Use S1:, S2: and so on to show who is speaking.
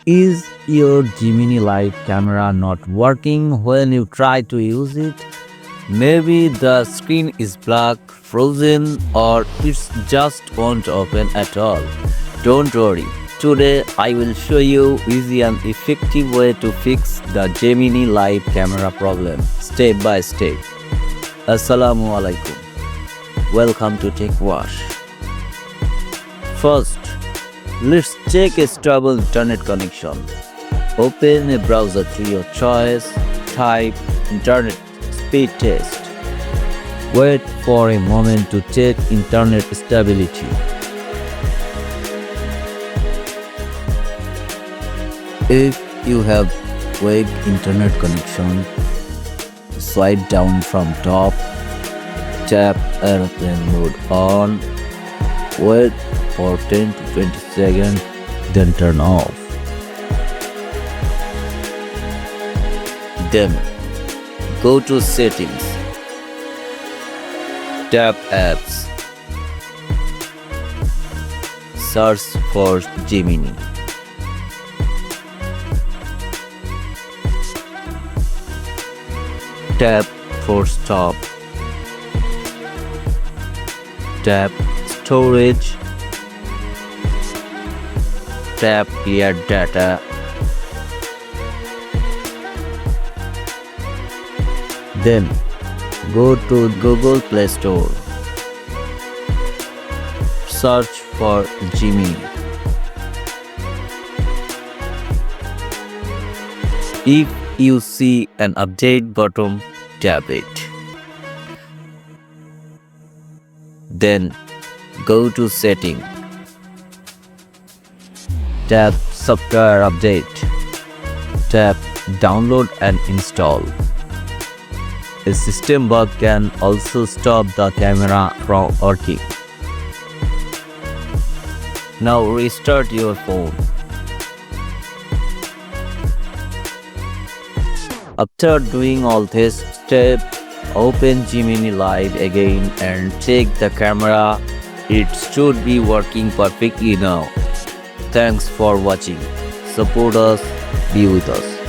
S1: Is your Gemini Live camera not working when you try to use it? Maybe the screen is black, frozen, or it's just won't open at all. Don't worry. Today I will show you easy and effective way to fix the Gemini Live camera problem step by step. Assalamu alaikum. Welcome to Tech Wash. First, let's check a stable internet connection. Open a browser to your choice, type internet speed test. Wait for a moment to check internet stability. If you have weak internet connection, swipe down from top, tap airplane mode on, wait for 10 to 20 seconds, then turn off. Then go to settings, tap apps, search for Gemini. Tap for stop, tap storage, tap clear data, then go to Google Play Store, search for Gemini. If you see an update button, tap it. Then go to setting, tap software update, tap download and install. A system bug can also stop the camera from working. Now restart your phone. After doing all this step, open Gemini Live again and check the camera. It should be working perfectly now. Thanks for watching. Support us, be with us.